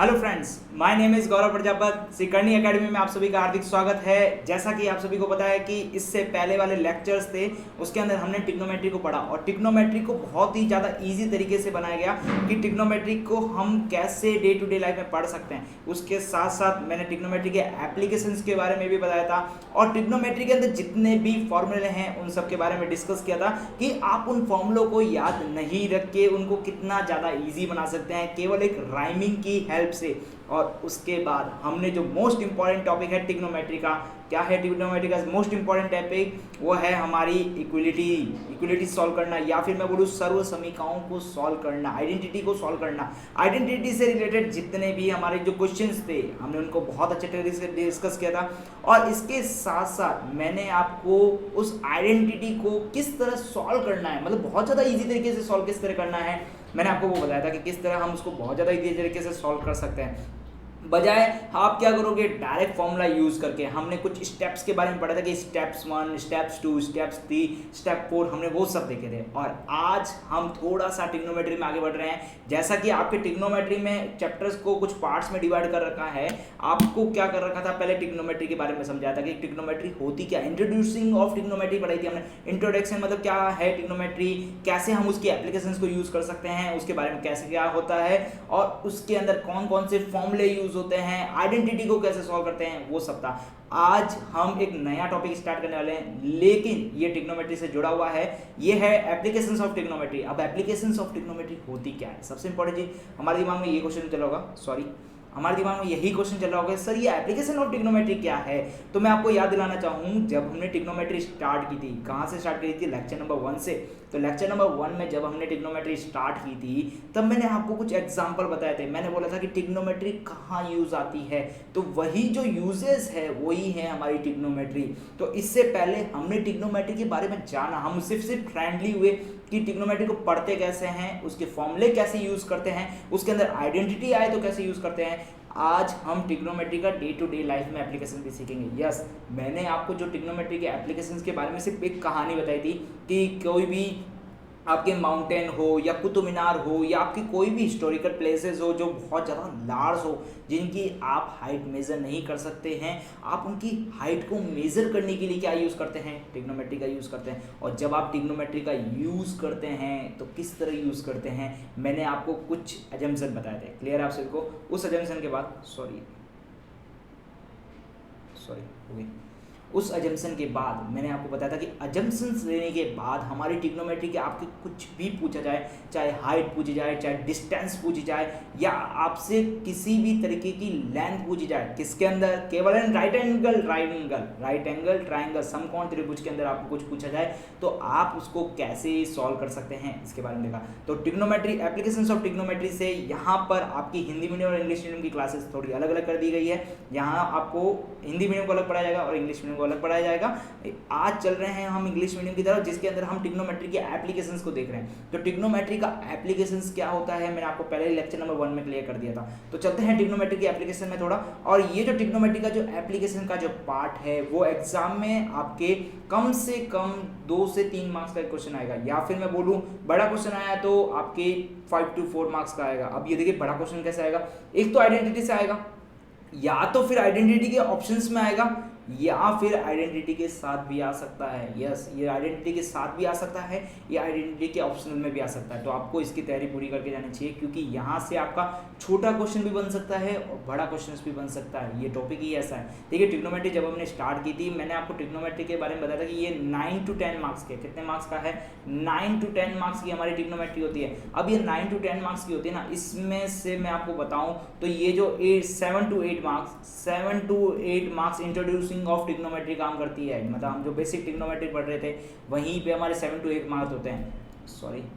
Hello friends, my name is Gaurav Prajapat. Sikarni academy में आप सभी का हार्दिक स्वागत है। जैसा कि आप सभी को पता है कि इससे पहले वाले लेक्चर्स थे उसके अंदर हमने ट्रिग्नोमेट्री को पढ़ा और ट्रिग्नोमेट्री को बहुत ही ज़्यादा इजी तरीके से बनाया गया कि ट्रिग्नोमेट्री को हम कैसे डे टू डे लाइफ में पढ़ सकते हैं। उसके साथ साथ मैंने ट्रिग्नोमेट्री के एप्लीकेशंस के बारे में भी बताया था और ट्रिग्नोमेट्री के अंदर जितने भी फॉर्मूले हैं उन सब के बारे में डिस्कस किया था कि आप उन फॉर्मूलों को याद नहीं रख के उनको कितना ज़्यादा ईजी बना सकते हैं केवल एक राइमिंग की हेल्प से। और उसके बाद हमने जो मोस्ट इंपॉर्टेंट टॉपिक है ट्रिग्नोमेट्री का, क्या है ट्रिग्नोमेट्री का मोस्ट इंपॉर्टेंट टॉपिक, वो है हमारी इक्विलिटी सॉल्व करना, या फिर मैं बोलूँ सर्व समीकरणों को सॉल्व करना, आइडेंटिटी को सॉल्व करना। आइडेंटिटी से रिलेटेड जितने भी हमारे जो क्वेश्चंस थे हमने उनको बहुत अच्छे तरीके से डिस्कस किया था। और इसके साथ साथ मैंने आपको उस आइडेंटिटी को किस तरह सॉल्व करना है, मतलब बहुत ज़्यादा ईजी तरीके से सॉल्व किस तरह करना है, मैंने आपको वो बताया था कि किस तरह हम उसको बहुत ज़्यादा ईजी तरीके से सॉल्व कर सकते हैं। बजाय आप क्या करोगे, डायरेक्ट फॉर्मूला यूज करके। हमने कुछ स्टेप्स के बारे में पढ़ा था कि स्टेप्स 1, स्टेप्स 2, स्टेप्स 3, स्टेप 4, हमने वो सब देखे थे। और आज हम थोड़ा सा ट्रिग्नोमेट्री में आगे बढ़ रहे हैं। जैसा कि आपके ट्रिग्नोमेट्री में चैप्टर्स को कुछ पार्ट्स में डिवाइड कर रखा है, आपको क्या कर रखा था, पहले ट्रिग्नोमेट्री के बारे में समझाया था कि ट्रिग्नोमेट्री होती क्या, इंट्रोड्यूसिंग ऑफ ट्रिग्नोमेट्री पढ़ाई थी हमने। इंट्रोडक्शन मतलब क्या है ट्रिग्नोमेट्री, कैसे हम उसकी एप्लीकेशंस को यूज कर सकते हैं, उसके बारे में कैसे क्या होता है और उसके अंदर कौन कौन से फॉर्मूले यूज होते हैं, आइडेंटिटी को कैसे सॉल्व करते हैं, वो सब था। आज हम एक नया टॉपिक स्टार्ट करने वाले हैं, लेकिन ये ट्रिग्नोमेट्री से जुड़ा हुआ है। ये है एप्लीकेशंस ऑफ ट्रिग्नोमेट्री। अब एप्लीकेशंस ऑफ ट्रिग्नोमेट्री होती क्या है, सबसे इंपॉर्टेंट चीज हमारे दिमाग में ये क्वेश्चन चला होगा, हमारे दिमाग में यही क्वेश्चन चल रहा होगा, सर ये एप्लीकेशन ऑफ ट्रिग्नोमेट्री क्या है। तो मैं आपको याद दिलाना चाहूँ, जब हमने ट्रिग्नोमेट्री स्टार्ट की थी, कहाँ से स्टार्ट की थी, लेक्चर नंबर 1 से। तो लेक्चर नंबर 1 में जब हमने ट्रिग्नोमेट्री स्टार्ट की थी तब मैंने आपको कुछ एग्जांपल बताए थे। मैंने बोला था कि ट्रिग्नोमेट्री कहाँ यूज आती है, तो वही जो यूजेस है वही है हमारी ट्रिग्नोमेट्री। तो इससे पहले हमने ट्रिग्नोमेट्री के बारे में जाना, हम सिर्फ फ्रेंडली हुए कि ट्रिग्नोमेट्री को पढ़ते कैसे हैं, उसके फॉर्मूले कैसे यूज करते हैं, उसके अंदर आइडेंटिटी आए तो कैसे यूज करते हैं। आज हम ट्रिग्नोमेट्री का डे टू डे लाइफ में एप्लीकेशन भी सीखेंगे। यस, मैंने आपको जो ट्रिग्नोमेट्री के एप्लीकेशंस के बारे में सिर्फ एक कहानी बताई थी कि कोई भी आपके माउंटेन हो या कुतुब मीनार हो या आपकी कोई भी हिस्टोरिकल प्लेसेस हो जो बहुत ज़्यादा लार्ज हो, जिनकी आप हाइट मेज़र नहीं कर सकते हैं, आप उनकी हाइट को मेज़र करने के लिए क्या यूज़ करते हैं, ट्रिग्नोमेट्री का यूज़ करते हैं। और जब आप ट्रिग्नोमेट्री का यूज़ करते हैं तो किस तरह यूज़ करते हैं, मैंने आपको कुछ एजम्पशन बताए थे। क्लियर है आप सभी को। उस एजम्पशन के बाद सॉरी हो गई। उस अजम्पशन के बाद मैंने आपको बताया था कि अजम्पशंस लेने के बाद हमारी ट्रिग्नोमेट्री के आपके कुछ भी पूछा जाए, चाहे हाइट पूछी जाए, चाहे डिस्टेंस पूछी जाए, या आपसे किसी भी तरीके की लेंथ पूछी जाए, किसके अंदर, केवल राइट एंगल ट्राइंगल समकोण त्रिभुज के अंदर आपको कुछ पूछा जाए तो आप उसको कैसे सॉल्व कर सकते हैं, इसके बारे में देखा। तो ट्रिग्नोमेट्री, एप्लीकेशंस ऑफ ट्रिग्नोमेट्री से यहाँ पर आपकी हिंदी मीडियम और इंग्लिश मीडियम की क्लासेस थोड़ी अलग अलग कर दी गई है। यहाँ आपको हिंदी मीडियम को अलग पढ़ाया जाएगा और इंग्लिश मीडियम अलग पढ़ाया जाएगा। आज चल रहे हैं हम इंग्लिश मीडियम की तरफ, जिसके अंदर हम ट्रिग्नोमेट्री के एप्लीकेशंस को देख रहे हैं। तो ट्रिग्नोमेट्री का एप्लीकेशंस क्या होता है, मैंने आपको पहले लेक्चर नंबर 1 में क्लियर कर दिया था। तो चलते हैं ट्रिग्नोमेट्री की एप्लीकेशन में थोड़ा। और ये जो ट्रिग्नोमेट्री का जो एप्लीकेशन का जो पार्ट है वो एग्जाम में आपके कम से कम 2 से 3 मार्क्स का क्वेश्चन आएगा, या फिर मैं बोलूँ बड़ा क्वेश्चन आया तो आपके 5 to 4 मार्क्स का आएगा। अब ये देखिए बड़ा क्वेश्चन कैसे आएगा, एक तो आइडेंटिटी से आएगा, या तो फिर आइडेंटिटी के ऑप्शंस में आएगा, या फिर आइडेंटिटी के साथ भी आ सकता है। यस, ये आइडेंटिटी के साथ भी आ सकता है, ये आइडेंटिटी के ऑप्शनल में भी आ सकता है। तो आपको इसकी तैयारी पूरी करके जानी चाहिए, क्योंकि यहाँ से आपका छोटा क्वेश्चन भी बन सकता है और बड़ा क्वेश्चन भी बन सकता है। ये टॉपिक ही ऐसा है। देखिए ट्रिग्नोमेट्री जब हमने स्टार्ट की थी, मैंने आपको ट्रिग्नोमेट्री के बारे में बताया था कि ये 9 to 10 मार्क्स के, कितने मार्क्स का है, 9 to 10 मार्क्स की हमारी ट्रिग्नोमेट्री होती है। अब ये 9 to 10 मार्क्स की होती है ना, इसमें से मैं आपको बताऊँ तो ये जो 7 to 8 marks introducing of trigonometry काम करती है। मतलब हम जो बेसिक ट्रिग्नोमेट्री पढ़ रहे थे वहीं पे हमारे 7 to 8 मार्क्स होते हैं।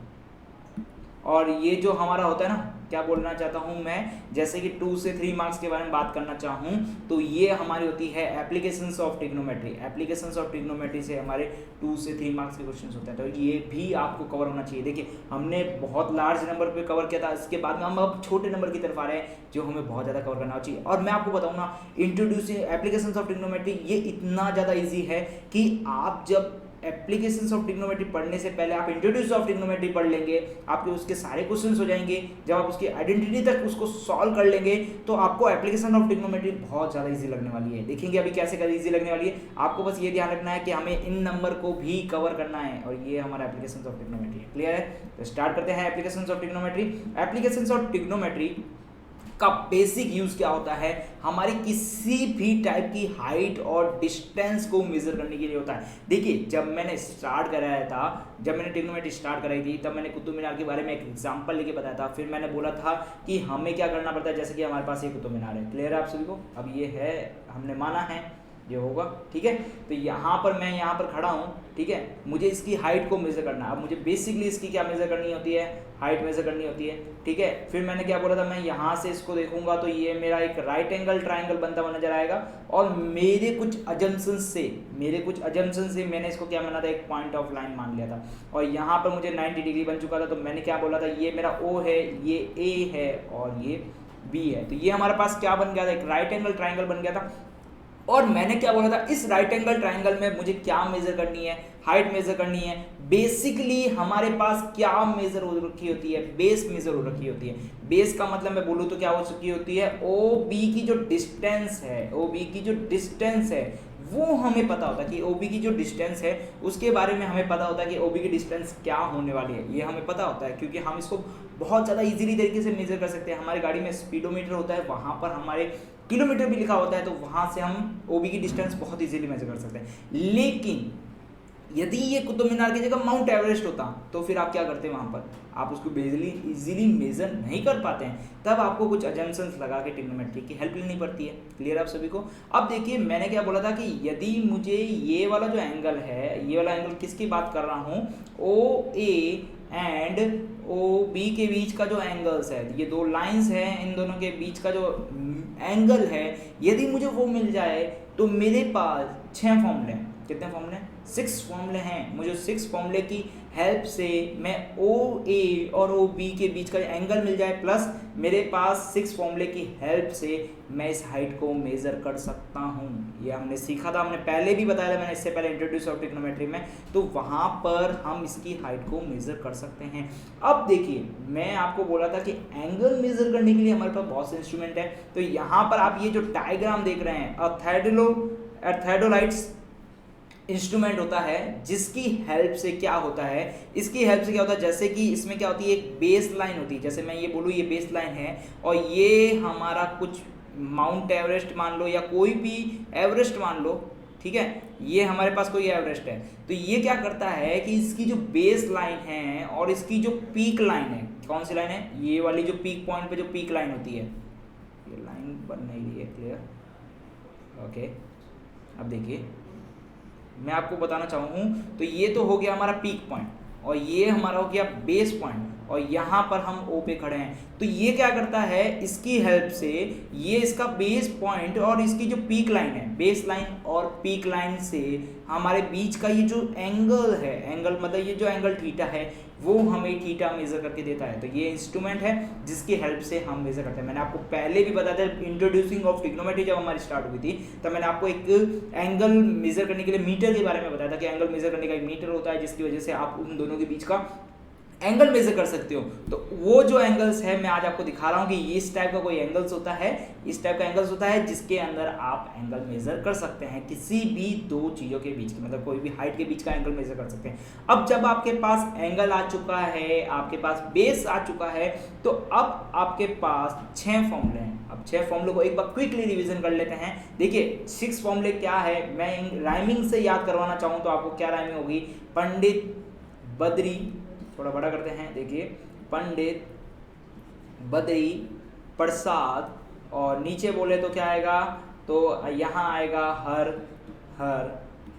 और ये जो हमारा होता है ना, क्या बोलना चाहता हूँ मैं, जैसे कि 2 से 3 मार्क्स के बारे में बात करना चाहूँ तो ये हमारी होती है applications of trigonometry. Applications of trigonometry से हमारे 2 से 3 मार्क्स के क्वेश्चन होते हैं, तो ये भी आपको कवर होना चाहिए। देखिए हमने बहुत लार्ज नंबर पे कवर किया था, इसके बाद में हम अब छोटे नंबर की तरफ आ रहे हैं जो हमें बहुत ज़्यादा कवर करना चाहिए। और मैं आपको बताऊँ ना, इंट्रोड्यूसिंग एप्लीकेशंस ऑफ ट्रिग्नोमेट्री ये इतना ज़्यादा ईजी है कि आप जब एप्लीकेशंस ऑफ ट्रिग्नोमेट्री पढ़ने से पहले आप इंट्रोड्यूस ऑफ ट्रिग्नोमेट्री पढ़ लेंगे, आपके उसके सारे क्वेश्चंस हो जाएंगे। जब आप उसकी आइडेंटिटी तक उसको सॉल्व कर लेंगे तो आपको एप्लीकेशन ऑफ ट्रिग्नोमेट्री बहुत ज़्यादा ईजी लगने वाली है। देखेंगे अभी कैसे कर ईजी लगने वाली है। आपको बस ये ध्यान रखना है कि हमें इन नंबर को भी कवर करना है, और ये हमारा एप्लीकेशन ऑफ ट्रिग्नोमेट्री है। क्लियर है? तो स्टार्ट करते हैं application of trigonometry. Application of trigonometry का बेसिक यूज क्या होता है, हमारी किसी भी टाइप की हाइट और डिस्टेंस को मेजर करने के लिए होता है। देखिए जब मैंने स्टार्ट कराया था, जब मैंने ट्रिग्नोमेट्री स्टार्ट कराई थी, तब मैंने कुतुब मीनार के बारे में एक एग्जांपल लेके बताया था। फिर मैंने बोला था कि हमें क्या करना पड़ता है, जैसे कि हमारे पास ये कुतुब मीनार है। क्लियर है आप सभी को? अब ये है, हमने माना है ये होगा, ठीक है। तो यहाँ पर मैं यहाँ पर खड़ा हूँ, ठीक है, मुझे इसकी हाइट को मेजर करना है। अब मुझे बेसिकली इसकी क्या मेजर करनी होती है, हाइट मेजर करनी होती है, ठीक है। फिर मैंने क्या बोला था, मैं यहाँ से इसको देखूंगा तो ये मेरा एक राइट एंगल ट्राइंगल बनता हुआ नजर आएगा, और मेरे कुछ अजम्पशन से मैंने इसको क्या माना था, एक पॉइंट ऑफ लाइन मान लिया था, और यहाँ पर मुझे 90 डिग्री बन चुका था। तो मैंने क्या बोला था, ये मेरा O है, ये A है और ये B है। तो ये हमारे पास क्या बन गया था, एक राइट एंगल ट्राइंगल बन गया था। और मैंने क्या बोला था, इस राइट एंगल ट्राइंगल में मुझे क्या मेजर करनी है, हाइट मेजर करनी है। बेसिकली हमारे पास क्या मेजर हो रखी होती है, बेस मेजर हो रखी होती है। बेस का मतलब मैं बोलूँ तो क्या हो चुकी होती है, OB की जो डिस्टेंस है, OB की जो डिस्टेंस है वो हमें पता होता है कि OB की जो डिस्टेंस है उसके बारे में हमें पता होता है कि OB की डिस्टेंस क्या होने वाली है, ये हमें पता होता है, क्योंकि हम इसको बहुत ज़्यादा इजीली तरीके से मेजर कर सकते हैं। हमारी गाड़ी में स्पीडोमीटर होता है, वहाँ पर हमारे किलोमीटर भी लिखा होता है, तो वहाँ से हम OB की डिस्टेंस बहुत इजीली मेजर कर सकते हैं। लेकिन यदि ये कुतुब मीनार की जगह माउंट एवरेस्ट होता तो फिर आप क्या करते हैं, वहाँ पर आप उसको इजीली मेजर नहीं कर पाते हैं, तब आपको कुछ अजम्पशंस लगा के ट्रिग्नोमेट्री की हेल्प लेनी पड़ती है। क्लियर आप सभी को? अब देखिए मैंने क्या बोला था कि यदि मुझे ये वाला जो एंगल है, ये वाला एंगल किसकी बात कर रहा हूँ, OA एंड OB के बीच का जो एंगल्स है, ये दो लाइंस हैं, इन दोनों के बीच का जो एंगल है, यदि मुझे वो मिल जाए तो मेरे पास 6 फॉर्मूले हैं। कितने फॉर्मूले? 6 फॉर्मूले हैं। मुझे 6 फॉर्मूले की हेल्प से मैं OA और OB के बीच का एंगल मिल जाए, प्लस मेरे पास 6 फॉर्मूले की हेल्प से मैं इस हाइट को मेजर कर सकता हूँ। ये हमने सीखा था, हमने पहले भी बताया था, मैंने इससे पहले इंट्रोड्यूस ऑफ ट्रिग्नोमेट्री में, तो वहाँ पर हम इसकी हाइट को मेजर कर सकते हैं। अब देखिए मैं आपको बोला था कि एंगल मेजर करने के लिए हमारे पास बहुत से इंस्ट्रूमेंट है। तो यहाँ पर आप ये जो डायग्राम देख रहे हैं, एर्थोडाइट्स इंस्ट्रूमेंट होता है, जिसकी हेल्प से क्या होता है, इसकी हेल्प से क्या होता है, जैसे कि इसमें क्या होती है, एक बेस लाइन होती है। जैसे मैं ये बोलूँ ये बेस लाइन है, और ये हमारा कुछ माउंट एवरेस्ट मान लो या कोई भी एवरेस्ट मान लो, ठीक है, ये हमारे पास कोई एवरेस्ट है। तो ये क्या करता है कि इसकी जो बेस लाइन है और इसकी जो पीक लाइन है, कौन सी लाइन है, ये वाली जो पीक पॉइंट पे जो पीक लाइन होती है, ये लाइन बन नहीं रही है, क्लियर, ओके। अब देखिए मैं आपको बताना चाहूँ तो ये तो हो गया हमारा पीक पॉइंट, और ये हमारा हो गया बेस पॉइंट, और यहाँ पर हम O पे खड़े हैं। तो ये क्या करता है, इसकी हेल्प से ये इसका बेस पॉइंट और इसकी जो पीक लाइन है, बेस लाइन और पीक लाइन से हमारे बीच का ये जो एंगल है, एंगल मतलब ये जो एंगल थीटा है, वो हमें थीटा मेजर करके देता है। तो ये इंस्ट्रूमेंट है जिसकी हेल्प से हम मेजर करते हैं। मैंने आपको पहले भी बताया था, इंट्रोड्यूसिंग ऑफ ट्रिग्नोमेट्री जब हमारी स्टार्ट हुई थी, तब मैंने आपको एक एंगल मेजर करने के लिए मीटर के बारे में बताया था कि एंगल मेजर करने का एक मीटर होता है, जिसकी वजह से आप उन दोनों के बीच का एंगल मेजर कर सकते हो। तो वो जो एंगल्स है मैं आज आपको दिखा रहा हूँ कि इस टाइप का कोई एंगल्स होता है, इस टाइप का एंगल्स होता है जिसके अंदर आप एंगल मेजर कर सकते हैं, किसी भी दो चीज़ों के बीच की, मतलब कोई भी हाइट के बीच का एंगल मेजर कर सकते हैं। अब जब आपके पास एंगल आ चुका है, आपके पास बेस आ चुका है, तो अब आपके पास 6 फॉर्मूले हैं। अब 6 फॉर्मूले को एक बार क्विकली रिविजन कर लेते हैं। देखिए 6 फॉर्मूले क्या है, मैं राइमिंग से याद करवाना चाहूँ तो आपको क्या राइमिंग होगी, पंडित बद्री, थोड़ा बड़ा करते हैं, देखिए पंडित बद्री प्रसाद, और नीचे बोले तो क्या आएगा, तो यहाँ आएगा हर हर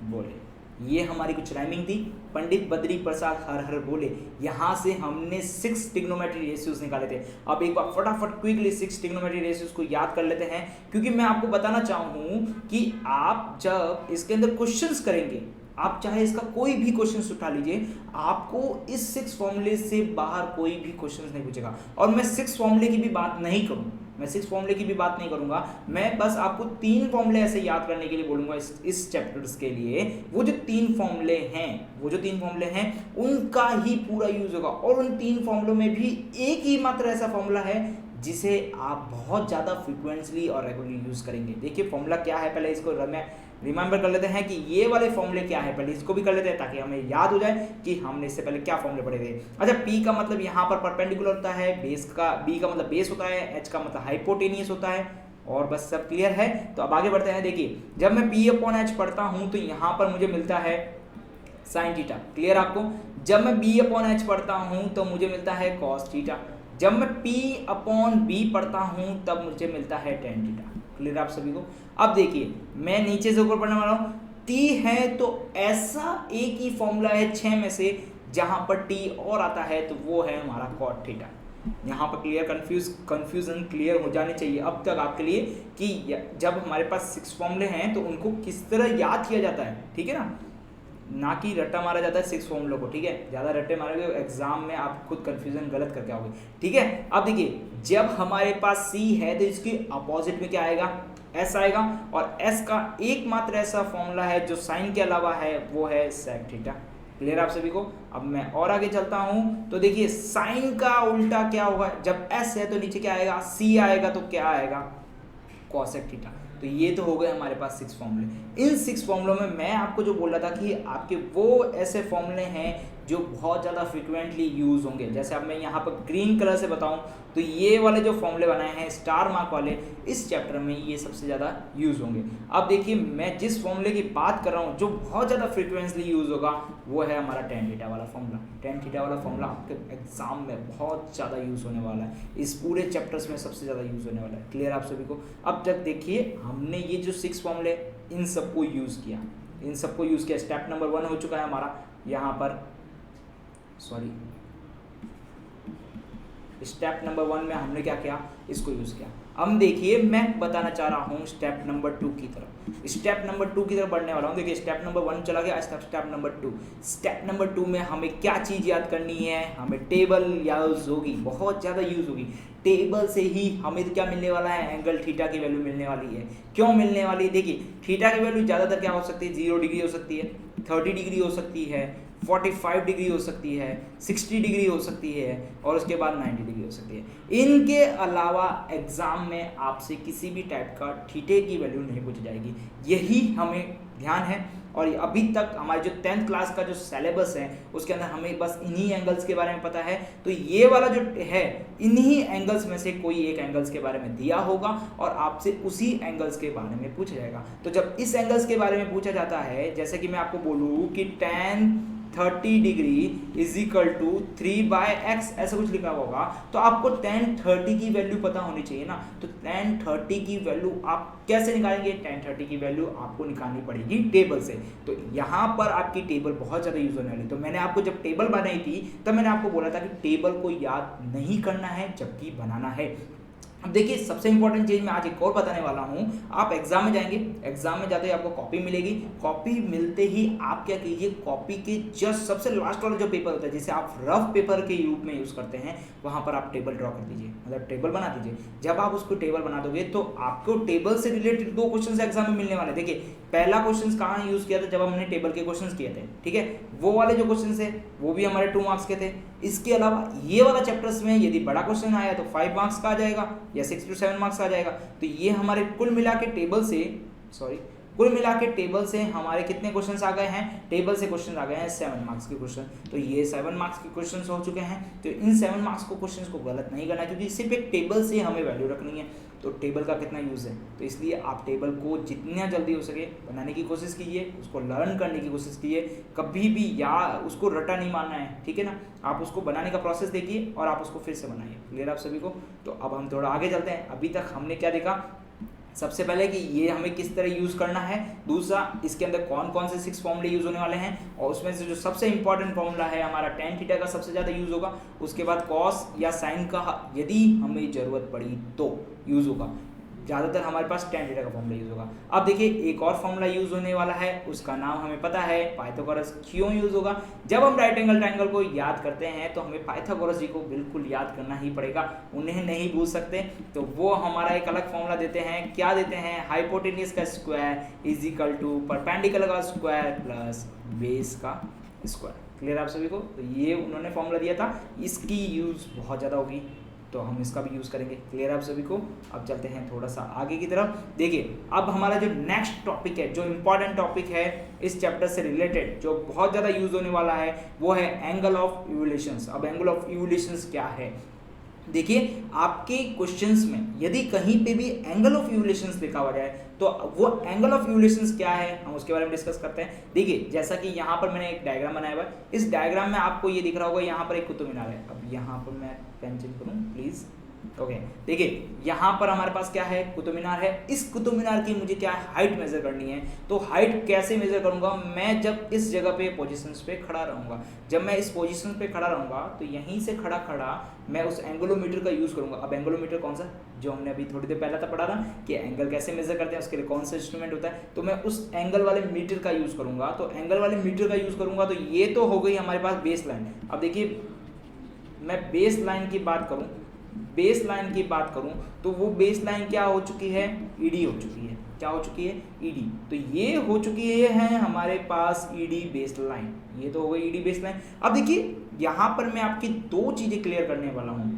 बोले। ये हमारी कुछ राइमिंग थी, पंडित बद्री प्रसाद हर हर बोले। यहाँ से हमने 6 ट्रिग्नोमेट्री रेशियोज निकाले थे। अब एक बार फटाफट क्विकली 6 ट्रिग्नोमेट्री रेशियोज को याद कर लेते हैं, क्योंकि मैं आपको बताना चाहूँ कि आप जब इसके अंदर क्वेश्चंस करेंगे, आप चाहे इसका कोई भी क्वेश्चन उठा लीजिए, आपको इस 6 फॉर्मूले से बाहर कोई भी क्वेश्चन नहीं पूछेगा। और मैं 6 फॉर्मूले की भी बात नहीं करूँ, मैं 6 फॉर्मूले की भी बात नहीं करूंगा, मैं बस आपको 3 फॉर्मूले ऐसे याद करने के लिए बोलूंगा इस चैप्टर्स के लिए। वो जो 3 फॉर्मूले हैं उनका ही पूरा यूज होगा, और उन 3 फॉर्मूलों में भी एक ही मात्र ऐसा फॉर्मूला है जिसे आप बहुत ज़्यादा फ्रिक्वेंटली और रेगुलरली यूज़ करेंगे। देखिए फॉर्मूला क्या है, पहले इसको रिमेंबर कर लेते हैं कि ये वाले फॉर्मूले क्या है, पहले इसको भी कर लेते हैं ताकि हमें याद हो जाए कि हमने इससे पहले क्या फॉर्मूले पढ़े थे। अच्छा, P का मतलब यहाँ पर परपेंडिकुलर होता है, B का मतलब बेस होता है, H का मतलब हाइपोटेनियस होता है, और बस सब क्लियर है। तो अब आगे बढ़ते हैं। देखिए जब मैं P/H पढ़ता हूँ तो यहाँ पर मुझे मिलता है साइन थीटा, क्लियर आपको। जब मैं B/H पढ़ता हूँ तो मुझे मिलता है कॉस थीटा। जब मैं P/B पढ़ता हूँ तब मुझे मिलता है टेन थीटा, क्लियर आप सभी को। अब देखिए मैं नीचे से ऊपर पढ़ने वाला हूँ, T है तो ऐसा एक ही फॉर्मूला है 6 में से जहां पर T और आता है, तो वो है हमारा कॉट थीटा। यहाँ पर कंफ्यूजन क्लियर हो जानी चाहिए अब तक आपके लिए कि जब हमारे पास 6 फॉर्मूले हैं तो उनको किस तरह याद किया जाता है, ठीक है ना कि रट्टा मारा जाता है 6 फॉर्मूलों को, ठीक है। ज़्यादा रट्टे मारोगे एग्जाम में आप खुद कंफ्यूजन गलत करके आओगे, ठीक है। अब देखिए जब हमारे पास C है तो इसके अपोजिट में क्या आएगा, S आएगा, और S का एकमात्र ऐसा फॉर्मूला है जो साइन के अलावा है, वो है सेक थीटा, क्लियर आप सभी को। अब मैं और आगे चलता हूं तो देखिए साइन का उल्टा क्या होगा, जब S है तो नीचे क्या आएगा, C आएगा, तो क्या आएगा, कॉसेक थीटा। तो ये तो हो गए हमारे पास 6 फॉर्मूले। इन 6 फॉर्मूलों में मैं आपको जो बोल रहा था कि आपके वो ऐसे फॉर्मूले हैं जो बहुत ज़्यादा फ्रिक्वेंटली यूज़ होंगे। जैसे अब मैं यहाँ पर ग्रीन कलर से बताऊँ तो ये वाले जो फॉर्मूले बनाए हैं स्टार मार्क वाले, इस चैप्टर में ये सबसे ज़्यादा यूज़ होंगे। अब देखिए मैं जिस फॉर्मूले की बात कर रहा हूँ जो बहुत ज़्यादा फ्रिक्वेंटली यूज़ होगा वो है हमारा टेन थीटा वाला फॉर्मूला। टेन थीटा वाला फॉर्मूला आपके एग्जाम में बहुत ज़्यादा यूज़ होने वाला है, इस पूरे चैप्टर्स में सबसे ज़्यादा यूज़ होने वाला है, क्लियर आप सभी को। अब तक देखिए हमने ये जो 6 फॉर्मूले इन सबको यूज़ किया, स्टेप नंबर 1 हो चुका है हमारा यहाँ पर, स्टेप नंबर 1 में हमने क्या किया, इसको यूज़ किया। अब देखिए मैं बताना चाह रहा हूँ स्टेप नंबर 2 की तरफ बढ़ने वाला हूँ। देखिए स्टेप नंबर 1 चला गया, स्टेप नंबर 2। स्टेप नंबर 2 में हमें क्या चीज़ याद करनी है, हमें टेबल यूज़ होगी, बहुत ज़्यादा यूज़ होगी। टेबल से ही हमें क्या मिलने वाला है, एंगल थीटा की वैल्यू मिलने वाली है। क्यों मिलने वाली है, देखिए थीटा की वैल्यू ज़्यादातर क्या हो सकती है, 0 डिग्री हो सकती है, 30 डिग्री हो सकती है, 45 डिग्री हो सकती है, 60 डिग्री हो सकती है, और उसके बाद 90 डिग्री हो सकती है। इनके अलावा एग्जाम में आपसे किसी भी टाइप का थीटे की वैल्यू नहीं पूछी जाएगी, यही हमें ध्यान है। और अभी तक हमारे जो 10th क्लास का जो सिलेबस है उसके अंदर हमें बस इन्हीं एंगल्स के बारे में पता है, तो ये वाला जो है इन्हीं एंगल्स में से कोई एक एंगल्स के बारे में दिया होगा और आपसे उसी एंगल्स के बारे में पूछा जाएगा। तो जब इस एंगल्स के बारे में पूछा जाता है, जैसे कि मैं आपको बोलूँ कि tan 30 degree is equal to 3/x ऐसा कुछ लिखा होगा, तो आपको tan 30 की वैल्यू पता होनी चाहिए ना। तो tan 30 की वैल्यू आप कैसे निकालेंगे, tan 30 की वैल्यू आपको निकालनी पड़ेगी टेबल से। तो यहाँ पर आपकी टेबल बहुत ज़्यादा यूज होने वाली। तो मैंने आपको जब टेबल बनाई थी तब मैंने आपको बोला था कि टेबल को याद नहीं करना है जबकि बनाना है। अब देखिए सबसे इंपॉर्टेंट चीज मैं आज एक और बताने वाला हूँ। आप एग्जाम में जाएंगे, एग्जाम में जाते ही आपको कॉपी मिलेगी, कॉपी मिलते ही आप क्या कीजिए, कॉपी के जस्ट सबसे लास्ट वाला जो पेपर होता है जिसे आप रफ पेपर के रूप में यूज करते हैं, वहां पर आप टेबल ड्रॉ कर दीजिए, मतलब टेबल बना दीजिए। जब आप उसको टेबल बना दोगे तो आपको टेबल से रिलेटेड 2 क्वेश्चन एग्जाम में मिलने वाले। देखिए पहला क्वेश्चन कहाँ यूज किया था, जब हमने टेबल के क्वेश्चन किए थे, ठीक है, वो वाले जो क्वेश्चन थे वो भी हमारे 2 मार्क्स के थे। इसके अलावा ये वाला चैप्टर्स में यदि बड़ा क्वेश्चन आया तो 5 मार्क्स का आ जाएगा या 6 to 7 मार्क्स आ जाएगा। तो ये हमारे कुल मिला के टेबल से हमारे कितने क्वेश्चंस आ गए हैं, टेबल से क्वेश्चन आ गए हैं 7 मार्क्स के क्वेश्चन। तो ये 7 मार्क्स के क्वेश्चंस हो चुके हैं। तो इन 7 मार्क्स को क्वेश्चंस को गलत नहीं करना, क्योंकि सिर्फ एक टेबल से हमें वैल्यू रखनी है। तो टेबल का कितना यूज़ है, तो इसलिए आप टेबल को जितना जल्दी हो सके बनाने की कोशिश कीजिए, उसको लर्न करने की कोशिश कीजिए, कभी भी या उसको रटा नहीं मारना है, ठीक है ना। आप उसको बनाने का प्रोसेस देखिए और आप उसको फिर से बनाइए, क्लियर आप सभी को। तो अब हम थोड़ा आगे चलते हैं। अभी तक हमने क्या देखा, सबसे पहले कि ये हमें किस तरह यूज़ करना है, दूसरा इसके अंदर कौन कौन से 6 फॉर्मूले यूज़ होने वाले हैं, और उसमें से जो सबसे इंपॉर्टेंट फॉर्मूला है हमारा tan थीटा का सबसे ज़्यादा यूज़ होगा। उसके बाद कॉस या साइन का यदि हमें ज़रूरत पड़ी तो यूज़ होगा। ज़्यादातर हमारे पास tan थीटा का फॉर्मूला यूज़ होगा। अब देखिए एक और फॉर्मूला यूज़ होने वाला है, उसका नाम हमें पता है, पाइथागोरस। क्यों यूज़ होगा? जब हम राइट एंगल ट्रायंगल को याद करते हैं तो हमें पाइथागोरस जी को बिल्कुल याद करना ही पड़ेगा, उन्हें नहीं भूल सकते। तो वो हमारा एक अलग फॉर्मूला देते हैं, क्या देते हैं? हाइपोटेन्यूज का square is equal to perpendicular का स्क्वायर प्लस बेस का स्क्वायर। क्लियर आप सभी को? तो ये उन्होंने फॉर्मूला दिया था, इसकी यूज़ बहुत ज़्यादा होगी तो हम इसका भी यूज़ करेंगे। क्लियर आप सभी को? अब चलते हैं थोड़ा सा आगे की तरफ। देखिए अब हमारा जो नेक्स्ट टॉपिक है, जो इम्पॉर्टेंट टॉपिक है इस चैप्टर से रिलेटेड, जो बहुत ज़्यादा यूज़ होने वाला है, वो है एंगल ऑफ इवोल्यूशंस। अब एंगल ऑफ इवोल्यूशंस क्या है? देखिए आपके क्वेश्चंस में यदि कहीं पे भी एंगल ऑफ इवोल्यूशंस लिखा हुआ जाए तो वो एंगल ऑफ इवोल्यूशंस क्या है, हम उसके बारे में डिस्कस करते हैं। देखिए जैसा कि यहाँ पर मैंने एक डायग्राम बनाया हुआ है, इस डायग्राम में आपको ये दिख रहा होगा, यहाँ पर एक कुतुब मीनार है। अब यहाँ पर मैं पेन चेंज करूँ प्लीज़। ओके देखिए यहाँ पर हमारे पास क्या है? कुतुब मीनार है। इस कुतुब मीनार की मुझे क्या है? हाइट मेजर करनी है। तो हाइट कैसे मेजर करूंगा? मैं जब इस जगह पे पोजीशंस पे खड़ा रहूंगा, जब मैं इस पोजीशन पे खड़ा रहूंगा तो यहीं से खड़ा खड़ा मैं उस एंगलोमीटर का यूज़ करूंगा। अब एंगलोमीटर कौन सा? जो हमने अभी थोड़ी देर पहले पढ़ा था कि एंगल कैसे मेजर करते हैं, उसके लिए कौन सा इंस्ट्रूमेंट होता है, तो मैं उस एंगल वाले मीटर का यूज़ करूंगा। तो एंगल वाले मीटर का यूज़ करूंगा तो ये तो हो गई हमारे पास बेस लाइन। अब देखिए मैं बेस लाइन की बात करूं, बेस लाइन की बात करूं तो वो बेस लाइन क्या हो चुकी है? ईडी हो चुकी है। क्या हो चुकी है? ईडी। तो ये हो चुकी है हमारे पास ईडी बेस लाइन, ये तो हो गई ईडी बेस लाइन। अब देखिए यहाँ पर मैं आपकी दो चीजें क्लियर करने वाला हूँ,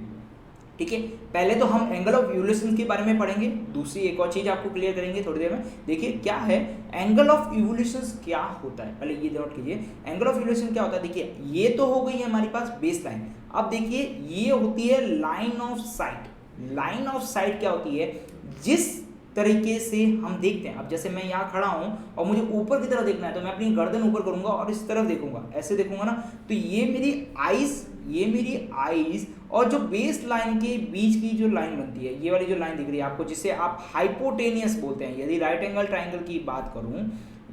ठीक है? पहले तो हम एंगल ऑफ इवोल्यूशन के बारे में पढ़ेंगे, दूसरी एक और चीज आपको क्लियर करेंगे थोड़ी देर में। देखिए क्या है एंगल ऑफ इवोल्यूशन, क्या होता है पहले ये नोट कीजिए। एंगल ऑफ इवोल्यूशन क्या होता है? देखिए ये तो हो गई है हमारे पास बेस लाइन। अब देखिए ये होती है line of site. Line of site क्या होती है? जिस तरीके से हम देखते हैं, अब जैसे मैं यहाँ खड़ा हूँ और मुझे ऊपर की तरफ देखना है तो मैं अपनी गर्दन ऊपर करूंगा और इस तरफ देखूंगा, ऐसे देखूंगा ना, तो ये मेरी आईज, ये मेरी आईज और जो बेस लाइन के बीच की जो लाइन बनती है, ये वाली जो लाइन दिख रही है आपको, जिसे आप हाइपोटेनियस बोलते हैं। यदि राइट एंगल ट्राइंगल की बात करूं,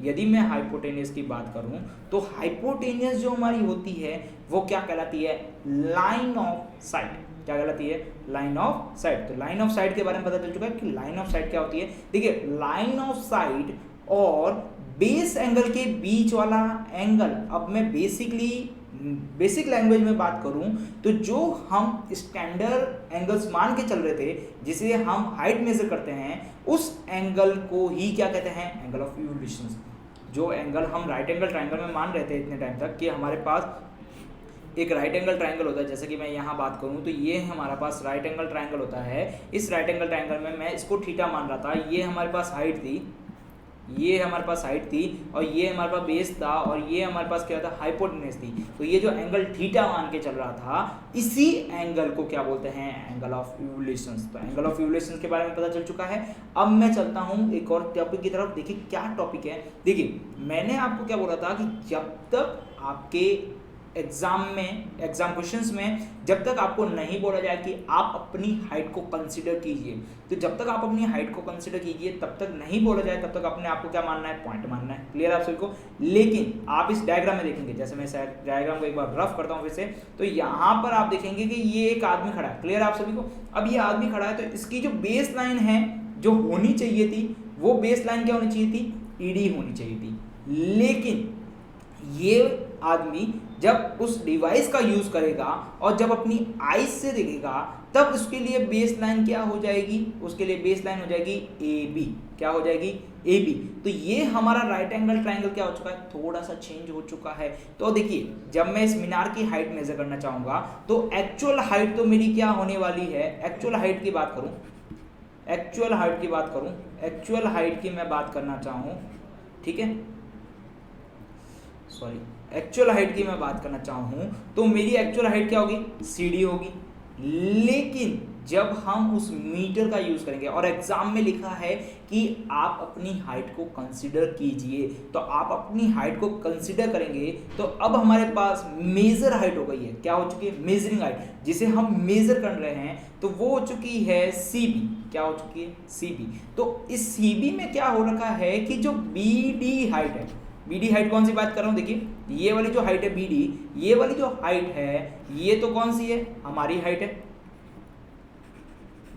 यदि मैं हाइपोटेनियस की बात करूं तो हाइपोटेनियस जो हमारी होती है वो क्या कहलाती है? Line of site. क्या कहलाती है? Line of site. तो लाइन ऑफ साइट के बारे में पता चल चुका है कि लाइन ऑफ साइट क्या होती है। देखिए लाइन ऑफ साइट और बेस एंगल के बीच वाला एंगल, अब मैं बेसिक लैंग्वेज में बात करूं तो जो हम स्टैंडर्ड एंगल्स मान के चल रहे थे, जिसे हम हाइट मेजर करते हैं, उस एंगल को ही क्या कहते हैं? Angle of evolution. जो एंगल हम राइट एंगल ट्राइंगल में मान रहे थे इतने टाइम तक कि हमारे पास एक राइट एंगल ट्राइंगल होता है, जैसे कि मैं यहाँ बात करूँ तो ये हमारे पास राइट एंगल ट्राइंगल होता है। इस राइट एंगल ट्राइंगल में मैं इसको थीटा मान रहा था, ये हमारे पास हाइट थी, ये हमारे पास हाइट थी और ये हमारे पास बेस था और ये हमारे पास क्या था? हाइपोटेन्यूज थी। तो ये जो एंगल थीटा मान के चल रहा था, इसी एंगल को क्या बोलते हैं? Angle of evolution. तो एंगल ऑफ इवोल्यूशन के बारे में पता चल चुका है। अब मैं चलता हूँ एक और टॉपिक की तरफ। देखिए क्या टॉपिक है। देखिए मैंने आपको क्या बोला था कि जब तक आपके एग्जाम क्वेश्चंस में जब तक आपको नहीं बोला जाए कि आप अपनी हाइट को कंसीडर कीजिए, तो जब तक आप अपनी हाइट को कंसीडर कीजिए, तब तक नहीं बोला जाए, तब तक अपने आप को क्या मानना है? पॉइंट मानना है। क्लियर आप सभी को? लेकिन आप इस डायग्राम में देखेंगे, जैसे मैं डायग्राम को एक बार रफ करता हूँ फिर से, तो यहाँ पर आप देखेंगे कि ये एक आदमी खड़ा है। क्लियर आप सभी को? अब ये आदमी खड़ा है तो इसकी जो बेस लाइन है जो होनी चाहिए थी, वो बेस लाइन क्या होनी चाहिए थी? ईडी होनी चाहिए थी। लेकिन ये आदमी जब उस डिवाइस का यूज करेगा और जब अपनी आईज से देखेगा, तब उसके लिए बेस लाइन क्या हो जाएगी? उसके लिए बेस लाइन हो जाएगी ए बी। क्या हो जाएगी? A B. तो ये हमारा राइट एंगल ट्राइंगल क्या हो चुका है? थोड़ा सा चेंज हो चुका है। तो देखिए जब मैं इस मीनार की हाइट मेजर करना चाहूंगा तो एक्चुअल हाइट तो मेरी क्या होने वाली है? एक्चुअल हाइट की बात करूं, एक्चुअल हाइट की मैं बात करना चाहूं, ठीक है, सॉरी, एक्चुअल हाइट की मैं बात करना चाहूँ तो मेरी एक्चुअल हाइट क्या होगी? CD होगी। लेकिन जब हम उस मीटर का यूज करेंगे और एग्जाम में लिखा है कि आप अपनी हाइट को कंसीडर कीजिए, तो आप अपनी हाइट को कंसीडर करेंगे तो अब हमारे पास मेजर हाइट हो गई है। क्या हो चुकी है? मेजरिंग हाइट, जिसे हम मेजर कर रहे हैं, तो वो हो चुकी है CB। क्या हो चुकी है? CB। तो इस CB में क्या हो रखा है कि जो BD हाइट है, BD हाइट कौन सी बात कर रहा हूँ? देखिए ये वाली जो हाइट है BD, ये वाली जो हाइट है ये तो कौन सी है? हमारी हाइट है,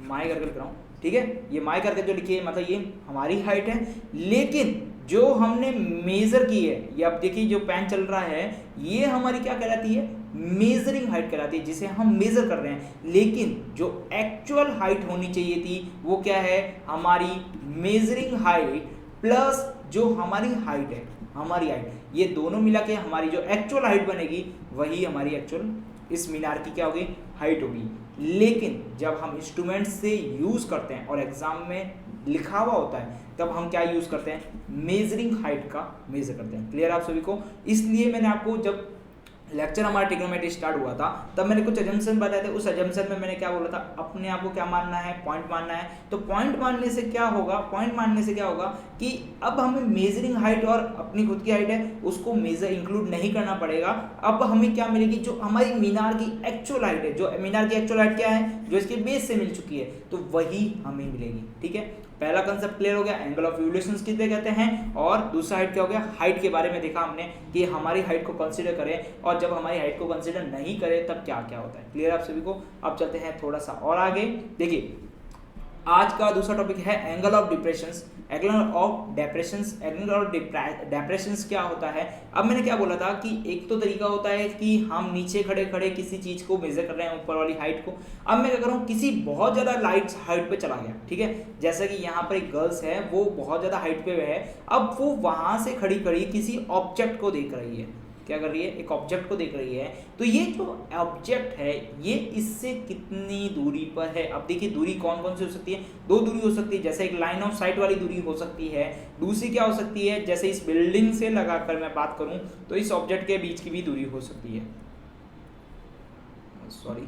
माय करके लिख रहा हूँ, ठीक है, ये माई करके जो लिखी है मतलब ये हमारी हाइट है, लेकिन जो हमने मेजर की है, ये अब देखिए जो पेन चल रहा है ये हमारी क्या कहलाती है, मेजरिंग हाइट कहलाती है, जिसे हम मेजर कर रहे हैं। लेकिन जो एक्चुअल हाइट होनी चाहिए थी वो क्या है, हमारी मेजरिंग हाइट प्लस जो हमारी हाइट है, हमारी हाइट, ये दोनों मिला के हमारी जो एक्चुअल हाइट बनेगी वही हमारी एक्चुअल इस मीनार की क्या होगी, हाइट होगी। लेकिन जब हम इंस्ट्रूमेंट से यूज करते हैं और एग्जाम में लिखा हुआ होता है तब हम क्या यूज करते हैं, मेजरिंग हाइट का मेजर करते हैं। क्लियर आप सभी को? इसलिए मैंने आपको जब लेक्चर हमारा ट्रिग्नोमेट्री स्टार्ट हुआ था तब मैंने कुछ अजम्पशन बताए थे। उस अजम्पशन में मैंने क्या बोला था, अपने आप को क्या मानना है, पॉइंट मानना है। तो पॉइंट मानने से क्या होगा, पॉइंट मानने से क्या होगा कि अब हमें मेजरिंग हाइट और अपनी खुद की हाइट है उसको मेजर इंक्लूड नहीं करना पड़ेगा। अब हमें क्या मिलेगी, जो हमारी मीनार की एक्चुअल हाइट है, जो मीनार की एक्चुअल हाइट क्या है, जो इसके बेस से मिल चुकी है, तो वही हमें मिलेगी। ठीक है, पहला कंसेप्ट क्लियर हो गया, एंगल ऑफ रिवोल्यूशन किसे कहते हैं, और दूसरा हाइट क्या हो गया, हाइट के बारे में देखा हमने कि हमारी हाइट को कंसीडर करें और जब हमारी हाइट को कंसीडर नहीं करें तब क्या क्या होता है। क्लियर आप सभी को? अब चलते हैं थोड़ा सा और आगे। देखिए आज का दूसरा टॉपिक है angle of depressions. Angle of depressions, angle of depressions क्या होता है। अब मैंने क्या बोला था कि एक तो तरीका होता है कि हम नीचे खड़े खड़े किसी चीज को मेजर कर रहे हैं, ऊपर वाली हाइट को। अब मैं क्या कर रहा हूँ, किसी बहुत ज्यादा हाइट पे चला गया, ठीक है, जैसा कि यहाँ पर एक गर्ल्स है वो बहुत ज्यादा हाइट पे है। अब वो वहां से खड़ी खड़ी किसी ऑब्जेक्ट को देख रही है, क्या कर रही है, एक ऑब्जेक्ट को देख रही है। तो ये जो ऑब्जेक्ट है ये इससे कितनी दूरी पर है। अब देखिए दूरी कौन कौन सी हो सकती है, दो दूरी हो सकती है, जैसे एक लाइन ऑफ साइट वाली दूरी हो सकती है, दूसरी क्या हो सकती है, जैसे इस बिल्डिंग से लगाकर मैं बात करूं तो इस ऑब्जेक्ट के बीच की भी दूरी हो सकती है, सॉरी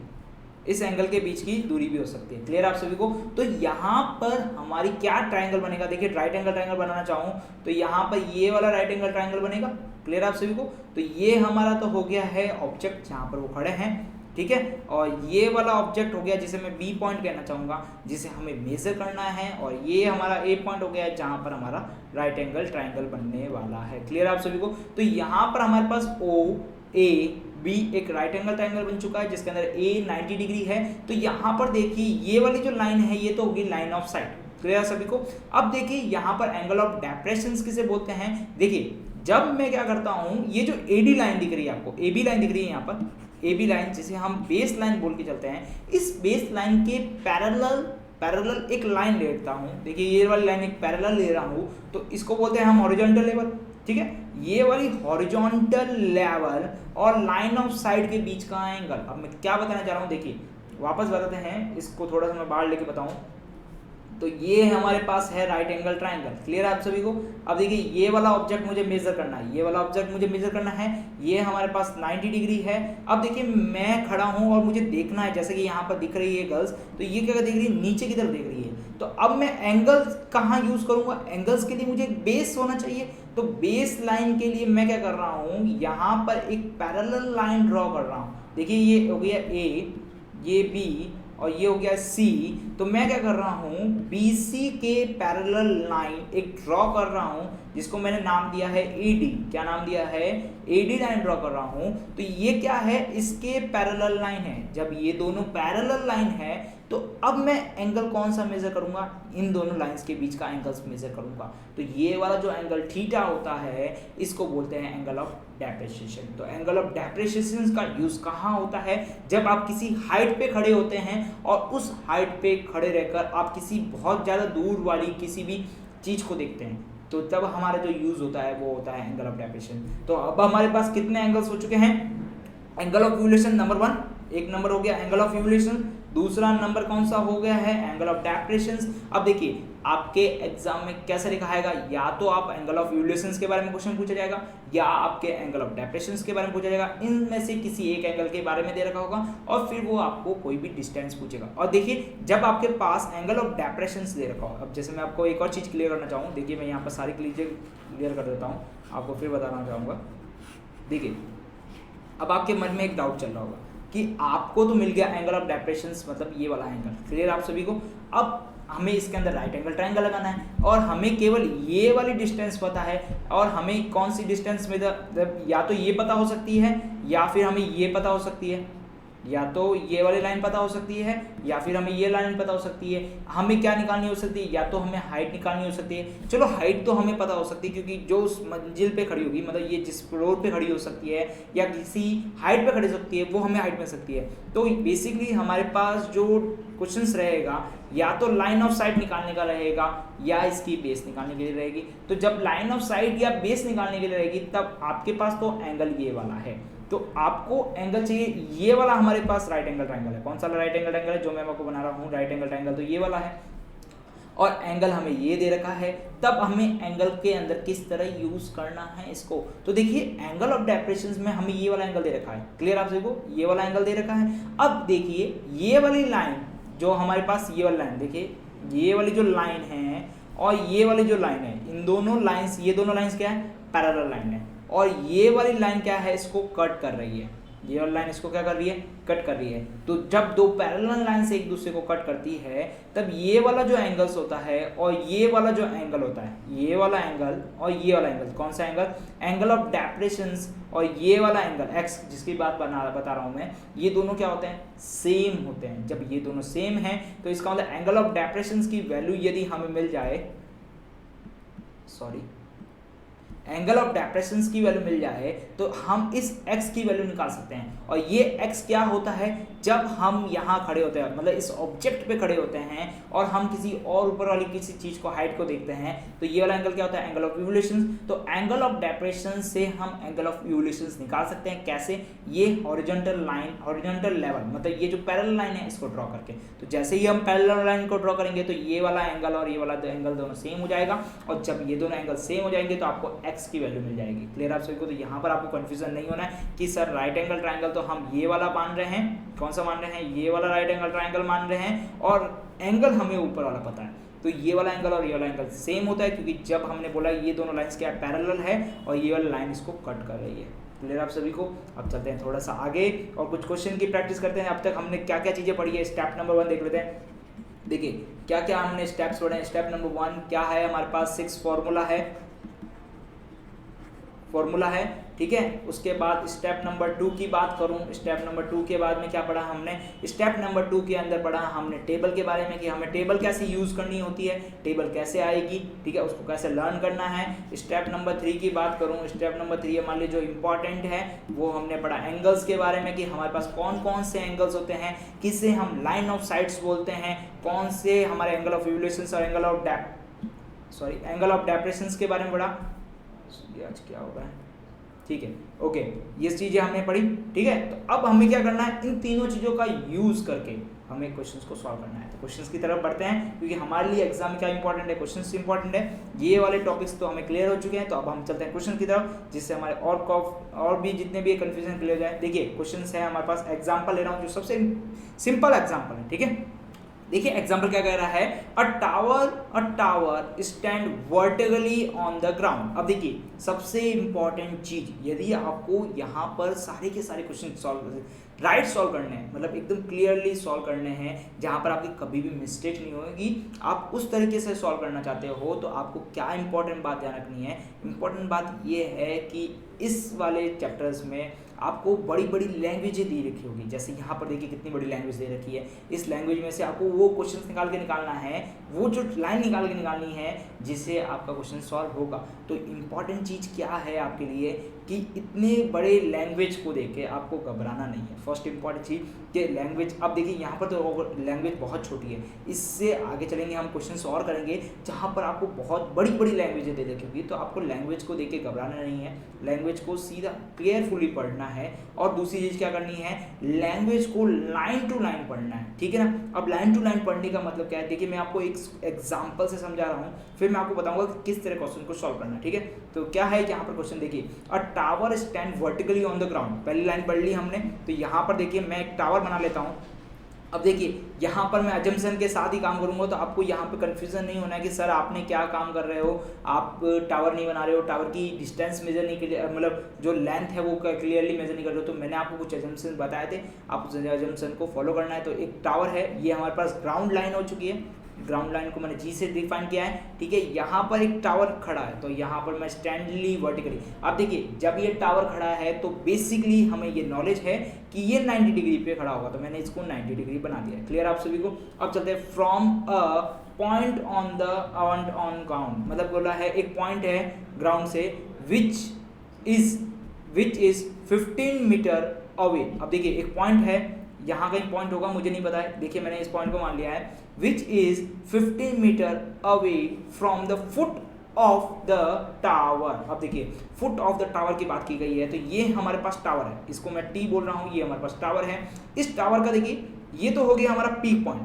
इस एंगल के बीच की दूरी भी हो सकती है। क्लियर आप सभी को? तो यहाँ पर हमारी क्या ट्रायंगल बनेगा, देखिए राइट एंगल ट्रायंगल बनाना चाहूँ तो यहाँ पर ये वाला राइट एंगल ट्रायंगल बनेगा। क्लियर आप सभी को? तो ये हमारा तो हो गया है ऑब्जेक्ट जहाँ पर वो खड़े हैं, ठीक है, और ये वाला ऑब्जेक्ट हो गया जिसे मैं बी पॉइंट कहना चाहूँगा, जिसे हमें मेजर करना है, और ये हमारा ए पॉइंट हो गया है जहाँ पर हमारा राइट एंगल ट्रायंगल बनने वाला है। क्लियर आप सभी को? तो यहाँ पर हमारे पास ओ ए बी एक राइट एंगल ट्रायंगल बन चुका है जिसके अंदर ए 90 डिग्री है। तो यहाँ पर देखिए ये वाली जो लाइन है ये तो होगी लाइन ऑफ साइट। क्लियर सभी को? अब देखिए यहाँ पर एंगल ऑफ डेप्रेशन किसे बोलते हैं। देखिए जब मैं क्या करता हूँ, ये जो एडी लाइन दिख रही है आपको, ए बी लाइन दिख रही है यहाँ पर, ए बी लाइन जिसे हम बेस लाइन बोल के चलते हैं, इस बेस लाइन के पैरेलल एक लाइन लेता हूँ। देखिए ये वाली लाइन एक पैरेलल ले रहा हूँ तो इसको बोलते हैं हम हॉरिजॉन्टल लेवल। ठीक है, ये वाली हॉरिजॉन्टल लेवल और लाइन ऑफ साइट के बीच का एंगल। अब मैं क्या बताना चाह रहा हूँ, देखिए वापस बताते हैं इसको, थोड़ा सा मैं बाहर लेके बताऊं तो ये हमारे पास है राइट एंगल ट्रायंगल। क्लियर है आप सभी को? अब देखिए ये वाला ऑब्जेक्ट मुझे मेजर करना है, ये वाला ऑब्जेक्ट मुझे मेजर करना है, ये हमारे पास 90 डिग्री है। अब देखिए मैं खड़ा हूं और मुझे देखना है, जैसे कि यहाँ पर दिख रही है गर्ल्स, तो ये क्या देख रही है, नीचे की तरफ देख रही है। तो अब मैं एंगल्स कहाँ यूज करूंगा, एंगल्स के लिए मुझे एक बेस होना चाहिए। तो बेस लाइन के लिए मैं क्या कर रहा हूँ, यहाँ पर एक पैरेलल लाइन ड्रॉ कर रहा हूँ। देखिए ये हो गया ए, ये बी और ये हो गया सी। तो मैं क्या कर रहा हूँ, BC के पैरेलल लाइन एक ड्रॉ कर रहा हूँ जिसको मैंने नाम दिया है AD। क्या नाम दिया है, AD लाइन ड्रॉ कर रहा हूँ। तो ये क्या है, इसके पैरेलल लाइन है। जब ये दोनों पैरेलल लाइन है तो अब मैं एंगल कौन सा मेजर करूंगा, इन दोनों लाइंस के बीच का एंगल्स मेजर करूंगा। तो ये वाला जो एंगल थीटा होता है इसको बोलते हैं एंगल ऑफ डेप्रिसिएशन। तो एंगल ऑफ डेप्रिसिएशन का यूज कहाँ होता है, जब आप किसी हाइट पे खड़े होते हैं और उस हाइट पे खड़े रहकर आप किसी बहुत ज़्यादा दूर वाली किसी भी चीज़ को देखते हैं, तो तब हमारा जो यूज होता है वो होता है एंगल ऑफ डेप्रिसिएशन। तो अब हमारे पास कितने एंगल्स हो चुके हैं, एंगल ऑफ रिवोल्यूशन नंबर 1, एक नंबर हो गया एंगल ऑफ रिवोल्यूशन, दूसरा नंबर कौन सा हो गया है, एंगल ऑफ डेप्रेशन। अब देखिए आपके एग्जाम में कैसे लिखा आएगा, या तो आप एंगल ऑफ रिवोल्यूशन के बारे में क्वेश्चन पूछा जाएगा या आपके एंगल ऑफ डेप्रेशन के बारे में पूछा जाएगा। इनमें से किसी एक एंगल के बारे में दे रखा होगा और फिर वो आपको कोई भी डिस्टेंस पूछेगा। और देखिए जब आपके पास एंगल ऑफ डेप्रेशन दे रखा हो, अब जैसे मैं आपको एक और चीज़ क्लियर करना चाहूँ, देखिए मैं यहाँ पर सारी क्लियर कर देता हूँ, आपको फिर बताना चाहूँगा। देखिए अब आपके मन में एक डाउट चल रहा होगा कि आपको तो मिल गया एंगल ऑफ डेप्रेशन, मतलब ये वाला एंगल। क्लियर आप सभी को? अब हमें इसके अंदर राइट एंगल ट्रायंगल लगाना है और हमें केवल ये वाली डिस्टेंस पता है, और हमें कौन सी डिस्टेंस में या तो ये पता हो सकती है या फिर हमें ये पता हो सकती है। या तो ये वाली लाइन पता हो सकती है या फिर हमें ये लाइन पता हो सकती है। हमें क्या निकालनी हो सकती है, या तो हमें हाइट निकालनी हो सकती है। चलो हाइट तो हमें पता हो सकती है क्योंकि जो उस मंजिल पे खड़ी होगी, मतलब ये जिस फ्लोर पे खड़ी हो सकती है या किसी हाइट पे खड़ी हो सकती है, वो हमें हाइट मिल सकती है। तो बेसिकली हमारे पास जो क्वेश्चंस रहेगा या तो लाइन ऑफ साइट निकालने का रहेगा या इसकी बेस निकालने के लिए रहेगी। तो जब लाइन ऑफ साइट या बेस निकालने के लिए रहेगी तब आपके पास तो एंगल ये वाला है, तो आपको एंगल चाहिए ये वाला। हमारे पास राइट एंगल ट्रायंगल है। कौन सा राइट एंगल ट्रायंगल है जो मैं आपको बना रहा हूँ, राइट एंगल ट्रायंगल, तो ये वाला है। और एंगल हमें ये दे रखा है, तब हमें एंगल के अंदर किस तरह यूज करना है इसको। तो देखिए एंगल ऑफ डेप्रेशंस में हमें ये वाला एंगल दे रखा है, क्लियर आप सभी को, ये वाला एंगल दे रखा है। अब देखिए ये वाली लाइन जो हमारे पास, ये वाली लाइन देखिए, ये वाली जो लाइन है और ये वाली जो लाइन है, इन दोनों लाइंस, ये दोनों लाइंस क्या है, पैरेलल लाइन है। और ये वाली लाइन क्या है, इसको कट कर रही है। ये वाली लाइन इसको क्या कर रही है, कट कर रही है। तो जब दो पैरेलल लाइन से एक दूसरे को कट करती है तब ये वाला जो एंगल्स होता है और ये वाला जो एंगल होता है, ये वाला एंगल और ये वाला एंगल, कौन सा एंगल, एंगल ऑफ डेप्रेशंस, और ये वाला एंगल एक्स जिसकी बात बता रहा हूं मैं, ये दोनों क्या होते हैं, सेम होते हैं। जब ये दोनों सेम हैं तो इसका मतलब एंगल ऑफ डेप्रेशंस की वैल्यू यदि हमें मिल जाए, एंगल ऑफ डेप्रेशंस की वैल्यू मिल जाए तो हम इस x की वैल्यू निकाल सकते हैं। और ये x क्या होता है, जब हम यहाँ खड़े होते हैं, मतलब इस ऑब्जेक्ट पे खड़े होते हैं और हम किसी और ऊपर वाली किसी चीज को, हाइट को देखते हैं, तो ये वाला एंगल क्या होता है, एंगल ऑफ इवोल्यूशन। तो एंगल ऑफ डेप्रेशन से हम एंगल ऑफ इवोल्यूशन निकाल सकते हैं। कैसे, ये हॉरिजॉन्टल लाइन, हॉरिजॉन्टल लेवल, मतलब ये जो पैरेलल लाइन है इसको ड्रॉ करके। तो जैसे ही हम पैरेलल लाइन को ड्रॉ करेंगे तो ये वाला एंगल और ये वाला एंगल दोनों सेम हो जाएगा, और जब ये दोनों एंगल सेम हो जाएंगे तो आपको x की वैल्यू मिल जाएगी। क्लियर आप सभी को। तो यहाँ पर आपको कंफ्यूजन नहीं होना है कि सर राइट एंगल ट्रायंगल तो हम ये वाला मान रहे हैं, कौन सा मान रहे हैं, ये वाला राइट एंगल ट्रायंगल मान रहे हैं, और एंगल हमें ऊपर वाला पता है। तो ये वाला एंगल और ये वाला एंगल सेम होता है क्योंकि जब हमने बोला ये दोनों लाइंस क्या पैरेलल है और ये वाली लाइन इसको कट कर रही है। क्लियर आप सभी को। अब चलते हैं थोड़ा सा आगे और कुछ क्वेश्चन की प्रैक्टिस करते हैं। अब तक हमने क्या क्या चीजें पढ़ी है, स्टेप नंबर 1 देख लेते हैं। देखिए क्या क्या हमने स्टेप्स पढ़े हैं। स्टेप नंबर 1 क्या है, हमारे पास 6 फॉर्मूला है, ठीक है। उसके बाद स्टेप नंबर 2 की बात करूं, स्टेप नंबर 2 के बाद में क्या पढ़ा हमने, स्टेप नंबर 2 के अंदर पढ़ा हमने टेबल के बारे में कि हमें टेबल कैसे यूज करनी होती है, टेबल कैसे आएगी, ठीक है, उसको कैसे लर्न करना है। स्टेप नंबर 3 की बात करूं, स्टेप नंबर 3 हमारे लिए जो इंपॉर्टेंट है वो हमने पढ़ा एंगल्स के बारे में कि हमारे पास कौन कौन से एंगल्स होते हैं, किसे हम लाइन ऑफ साइट्स बोलते हैं, कौन से हमारे एंगल ऑफ इवोल्यूशन और एंगल ऑफ डेप्रेशंस के बारे में पढ़ा। आज क्या हो रहा है, ठीक है, ओके, ये चीजें हमने पढ़ी, ठीक है। तो अब हमें क्या करना है, इन तीनों चीजों का यूज करके हमें क्वेश्चंस को सॉल्व करना है। तो क्वेश्चंस की तरफ बढ़ते हैं क्योंकि हमारे लिए एग्जाम में क्या इंपॉर्टेंट है, क्वेश्चंस इंपॉर्टेंट है। ये वाले टॉपिक्स तो हमें क्लियर हो चुके हैं, तो अब हम चलते हैं क्वेश्चन की तरफ जिससे हमारे और भी जितने भी कंफ्यूजन क्लियर हो जाए। देखिए क्वेश्चंस है हमारे पास, एग्जाम्पल ले रहा हूँ जो सबसे सिंपल एग्जाम्पल है, ठीक है। देखिए एग्जाम्पल क्या कह रहा है, अ tower stand vertically on the ground. अब देखिए सबसे इंपॉर्टेंट चीज, यदि आपको यहाँ पर सारे के सारे क्वेश्चन सॉल्व करने हैं, मतलब एकदम क्लियरली सॉल्व करने हैं जहाँ पर आपकी कभी भी मिस्टेक नहीं होगी, आप उस तरीके से सॉल्व करना चाहते हो, तो आपको क्या इंपॉर्टेंट बात ध्यान रखनी है। इंपॉर्टेंट बात ये है कि इस वाले चैप्टर्स में आपको बड़ी बड़ी लैंग्वेजें दी रखी होगी। जैसे यहाँ पर देखिए कितनी बड़ी लैंग्वेज दे रखी है, इस लैंग्वेज में से आपको वो क्वेश्चन निकालना है, वो जो लाइन निकालनी है जिससे आपका क्वेश्चन सॉल्व होगा। तो इम्पॉर्टेंट चीज़ क्या है आपके लिए कि इतने बड़े लैंग्वेज को देख के आपको घबराना नहीं है। फर्स्ट इंपॉर्टेंट चीज़ कि लैंग्वेज, अब देखिए यहाँ पर तो लैंग्वेज बहुत छोटी है, इससे आगे चलेंगे हम क्वेश्चन और करेंगे जहाँ पर आपको बहुत बड़ी बड़ी लैंग्वेजें दे रखी होगी। तो आपको लैंग्वेज को देख के घबराना नहीं है, लैंग्वेज को सीधा क्लियरफुली पढ़ना है। और दूसरी चीज़ क्या करनी है, लैंग्वेज को लाइन टू लाइन पढ़ना है, ठीक है ना। अब लाइन टू लाइन पढ़ने का मतलब क्या है, देखिए मैं आपको एक एग्जाम्पल से समझा रहा हूँ, फिर मैं आपको बताऊंगा कि किस तरह क्वेश्चन को सॉल्व करना है, ठीक है। तो क्या है यहाँ पर क्वेश्चन, देखिए अ tower stand vertically on the ground, पहली लाइन पढ़ ली हमने। तो यहाँ पर देखिए मैं एक टावर बना लेता हूँ। अब देखिए यहाँ पर मैं अजम्पशन के साथ ही काम करूँगा, तो आपको यहाँ पे कंफ्यूजन नहीं होना है कि सर आपने क्या काम कर रहे हो, आप टावर नहीं बना रहे हो, टावर की डिस्टेंस मेजर नहीं कर, मतलब जो लेंथ है वो क्लियरली मेजर नहीं कर रहे हो। तो मैंने आपको कुछ अजम्पशन बताए थे, आप उस अजम्पशन को फॉलो करना है। तो एक टावर है, ये हमारे पास ग्राउंड लाइन हो चुकी है, ग्राउंड लाइन को मैंने जी से डिफाइन किया है, ठीक है। यहाँ पर एक टावर खड़ा है तो यहाँ पर मैं स्टैंडली वर्टिकली, अब देखिए जब ये टावर खड़ा है तो बेसिकली हमें ये नॉलेज है कि ये 90 डिग्री पे खड़ा होगा, तो मैंने इसको 90 डिग्री बना दिया। क्लियर आप सभी को। अब चलते हैं from a point on ground, मतलब बोला है एक पॉइंट है ग्राउंड से विच इज 15 मीटर अवे। अब देखिए एक पॉइंट है, यहाँ कहीं पॉइंट होगा मुझे नहीं पता है, देखिए मैंने इस पॉइंट को मान लिया है, which is 15 metre away from the foot of the tower. अब देखिए फुट ऑफ द टावर की बात की गई है, तो ये हमारे पास टावर है, इसको मैं टी बोल रहा हूँ, ये हमारे पास टावर है। इस टावर का देखिए ये तो हो गया हमारा पीक पॉइंट,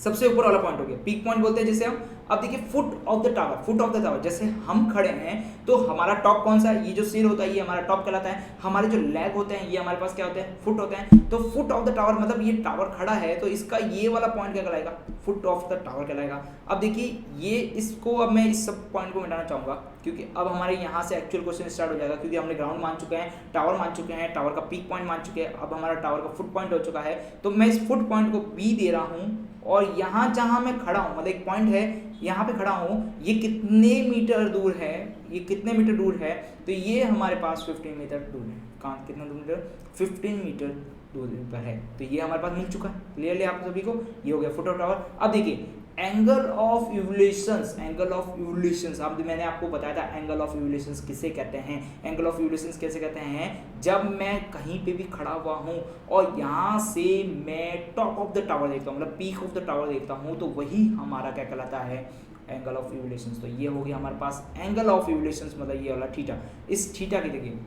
सबसे ऊपर वाला पॉइंट हो गया, पीक पॉइंट बोलते हैं जिसे हम। अब देखिए फुट ऑफ द टावर, जैसे हम खड़े हैं तो हमारा टॉप कौन सा है, ये जो सिर होता है ये हमारा टॉप कहलाता है, हमारे जो लेग होते हैं ये हमारे पास क्या होते हैं, फुट होते हैं। तो फुट ऑफ द टावर मतलब ये टावर खड़ा है तो इसका ये वाला पॉइंट क्या कहलाएगा, फुट ऑफ द टावर कहलाएगा। अब देखिए ये इसको, अब मैं इस सब पॉइंट को मिटाना चाहूंगा क्योंकि अब हमारे यहाँ से एक्चुअल क्वेश्चन स्टार्ट हो जाएगा, क्योंकि हमने ग्राउंड मान चुके हैं, टावर मान चुके हैं, टावर का पीक पॉइंट मान चुके हैं, अब हमारा टावर का फुट पॉइंट हो चुका है। तो मैं इस फुट पॉइंट को बी दे रहा हूँ और यहाँ जहाँ मैं खड़ा हूँ, मतलब एक पॉइंट है यहाँ पे खड़ा हूँ, ये कितने मीटर दूर है, ये कितने मीटर दूर है, तो ये हमारे पास 15 मीटर दूर है। कहाँ कितना दूर मीटर, 15 मीटर दूर पर है, तो ये हमारे पास मिल चुका है क्लियरली आप सभी को। ये हो गया फुट ऑफ टावर। अब देखिए एंगल ऑफ इवोल्यूशंस, अब मैंने आपको बताया था एंगल ऑफ इवोल्यूशंस किसे कहते हैं। एंगल ऑफ इवोल्यूशंस कैसे कहते हैं, जब मैं कहीं पे भी खड़ा हुआ हूँ और यहाँ से मैं टॉप ऑफ द टावर देखता हूँ, मतलब पीक ऑफ द टावर देखता हूँ, तो वही हमारा क्या कहलाता है, एंगल ऑफ इवोल्यूशंस। तो ये हो गया हमारे पास एंगल ऑफ इवोल्यूशंस, मतलब ये वाला थीटा। इस थीटा की देखिए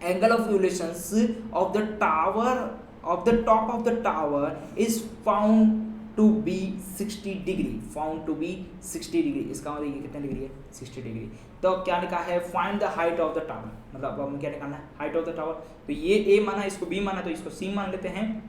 angle of evolutions of the tower, of the top of the tower is found to be 60 degree, found to be 60 degree. इसका मतलब ये कितने डिग्री है, 60 डिग्री। तो क्या लिखा है, find the height of the tower, मतलब हमें क्या निकालना है, हाइट ऑफ द टावर। तो ये ए माना, इसको बी माना, तो इसको सी मान लेते हैं,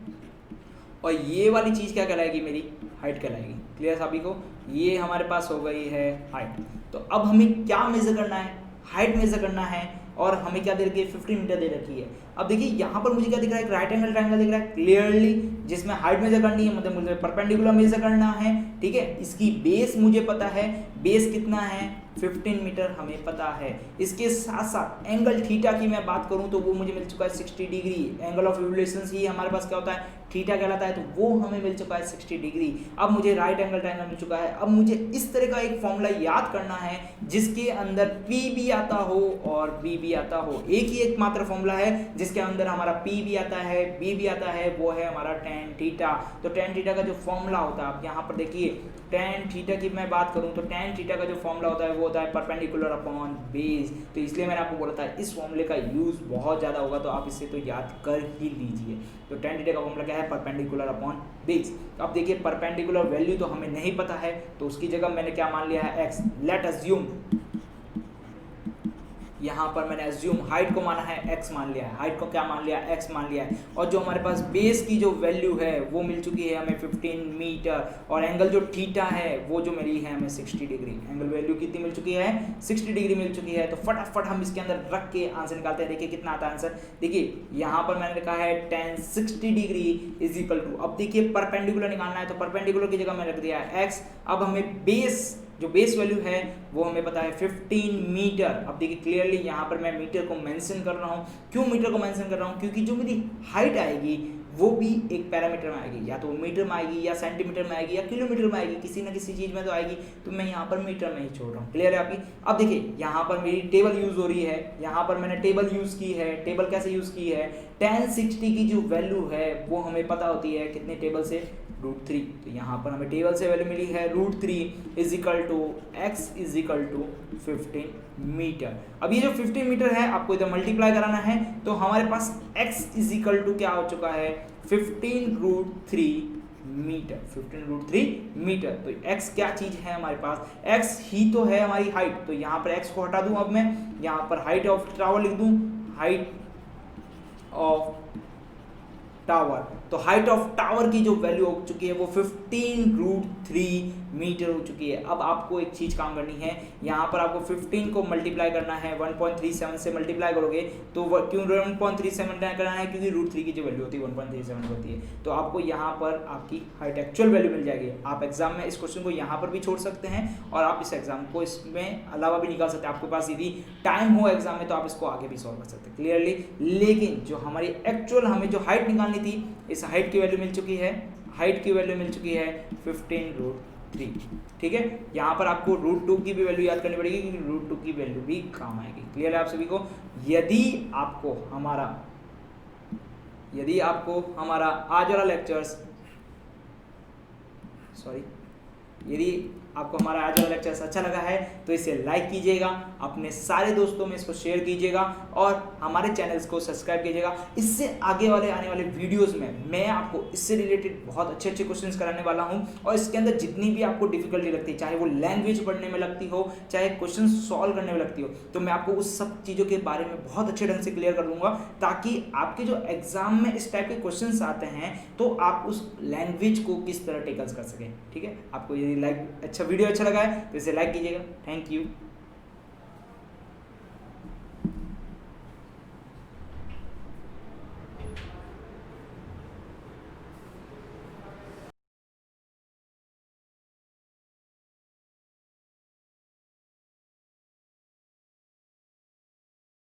और ये वाली चीज़ क्या कहलाएगी, मेरी हाइट कहलाएगी। क्लियर सभी को, ये हमारे पास हो गई है हाइट। तो अब हमें क्या मेजर करना है, हाइट मेजर करना है, और हमें क्या दे रखी है, 15 मीटर दे रखी है। अब देखिए यहाँ पर मुझे क्या दिख रहा है, एक राइट एंगल ट्रायंगल दिख रहा है क्लियरली, जिसमें हाइट मेजर करनी है, मतलब मुझे परपेंडिकुलर मेजर करना है, ठीक है। इसकी बेस मुझे पता है, बेस कितना है, 15 मीटर हमें पता है। इसके साथ साथ एंगल थीटा की मैं बात करूं तो वो मुझे मिल चुका है 60 डिग्री। एंगल ऑफ इवोल्यूशंस ही हमारे पास क्या होता है, थीटा कहलाता है, तो वो हमें मिल चुका है 60 डिग्री। अब मुझे राइट एंगल ट्रायंगल मिल चुका है। अब मुझे इस तरह का एक फॉर्मूला याद करना है जिसके अंदर P भी आता हो और B भी आता हो। एक ही एकमात्र फॉर्मूला है जिसके अंदर हमारा P भी आता है, B भी आता है, वो है हमारा tan थीटा। तो tan थीटा का जो फॉर्मूला होता है, आप यहाँ पर देखिए tan थीटा की मैं बात करूँ तो tan थीटा का जो फॉर्मूला होता है वो होता है परपेंडिकुलर अपॉन बेस। तो इसलिए मैंने आपको बोला था इस फॉर्मूले का यूज बहुत ज़्यादा होगा, तो आप इसे तो याद कर ही लीजिए। तो tan थीटा का फॉर्मूला क्या है, परपेंडिकुलर अपॉन बेस। अब देखिए परपेंडिकुलर वैल्यू तो हमें नहीं पता है, तो उसकी जगह मैंने क्या मान लिया है, x। लेट अज्यूम, यहाँ पर मैंने अज्यूम हाइट को माना है x मान लिया है, हाइट को क्या मान लिया है, x मान लिया है। और जो हमारे पास बेस की जो वैल्यू है वो मिल चुकी है हमें 15 मीटर, और एंगल जो थीटा है वो जो मिली है हमें 60 डिग्री। एंगल वैल्यू कितनी मिल चुकी है, 60 डिग्री मिल चुकी है। तो फटाफट हम इसके अंदर रख के आंसर निकालते हैं। देखिए कितना आता है आंसर, देखिए यहाँ पर मैंने लिखा है tan 60 degree is equal to, अब देखिए परपेंडिकुलर निकालना है तो परपेंडिकुलर की जगह मैंने रख दिया है x। अब हमें बेस, जो बेस वैल्यू है वो हमें पता है 15 मीटर। अब देखिए क्लियरली यहाँ पर मैं मीटर को मेंशन कर रहा हूँ। क्यों मीटर को मेंशन कर रहा हूँ, क्योंकि जो मेरी हाइट आएगी वो भी एक पैरामीटर में आएगी, या तो मीटर में आएगी या सेंटीमीटर में आएगी या किलोमीटर में आएगी, किसी ना किसी चीज़ में तो आएगी। तो मैं यहाँ पर मीटर में ही छोड़ रहा हूँ। क्लियर है आपकी। अब देखिए यहाँ पर मेरी टेबल यूज़ हो रही है, यहाँ पर मैंने टेबल यूज़ की है। टेबल कैसे यूज़ की है, tan 60 की जो वैल्यू है वो हमें पता होती है कितने टेबल से, √3। तो यहाँ पर हमें टेबल से वैल्यू मिली है √3 is equal to x is equal to 15 metre. अब ये जो 15 मीटर है आपको इधर मल्टीप्लाई कराना है, तो हमारे पास x इज इक्वल टू क्या हो चुका है, 15√3 मीटर। 15√3 मीटर। तो x क्या चीज़ है हमारे पास, x ही तो है हमारी हाइट। तो यहाँ पर x को हटा दूँ, अब मैं यहाँ पर हाइट ऑफ टावर लिख दूँ, हाइट ऑफ टावर। तो हाइट ऑफ टावर की जो वैल्यू हो चुकी है वो 15√3 मीटर हो चुकी है। अब आपको एक चीज़ काम करनी है, यहाँ पर आपको 15 को मल्टीप्लाई करना है, 1.37 से मल्टीप्लाई करोगे तो क्यों 1.37 करना है, क्योंकि √3 की जो वैल्यू होती है 1.37 होती है। तो आपको यहाँ पर आपकी हाइट एक्चुअल वैल्यू मिल जाएगी। आप एग्जाम में इस क्वेश्चन को यहाँ पर भी छोड़ सकते हैं और आप इस एग्जाम को इसमें अलावा भी निकाल सकते हैं। आपके पास यदि टाइम हो एग्जाम में तो आप इसको आगे भी सॉल्व कर सकते हैं क्लियरली। लेकिन जो हमारी एक्चुअल हमें जो हाइट निकालनी थी, इस हाइट की वैल्यू मिल चुकी है, हाइट की वैल्यू मिल चुकी है 15√3। ठीक है, यहाँ पर आपको √2 की भी वैल्यू याद करनी पड़ेगी क्योंकि √2 की वैल्यू भी काम आएगी। क्लियर है आप सभी को। यदि आपको हमारा आज वाला लेक्चर्स यदि आपको हमारा आज वाला लेक्चर अच्छा लगा है तो इसे लाइक कीजिएगा, अपने सारे दोस्तों में इसको शेयर कीजिएगा और हमारे चैनल्स को सब्सक्राइब कीजिएगा। इससे आगे वाले आने वाले वीडियोस में मैं आपको इससे रिलेटेड बहुत अच्छे अच्छे क्वेश्चंस कराने वाला हूं और इसके अंदर जितनी भी आपको डिफिकल्टी लगती है, चाहे वो लैंग्वेज पढ़ने में लगती हो, चाहे क्वेश्चन सॉल्व करने में लगती हो, तो मैं आपको उस सब चीज़ों के बारे में बहुत अच्छे ढंग से क्लियर कर दूंगा ताकि आपके जो एग्जाम में इस टाइप के क्वेश्चन आते हैं तो आप उस लैंग्वेज को किस तरह टेकल्स कर सकें। ठीक है, आपको यदि वीडियो अच्छा लगा है तो इसे लाइक कीजिएगा। Thank you.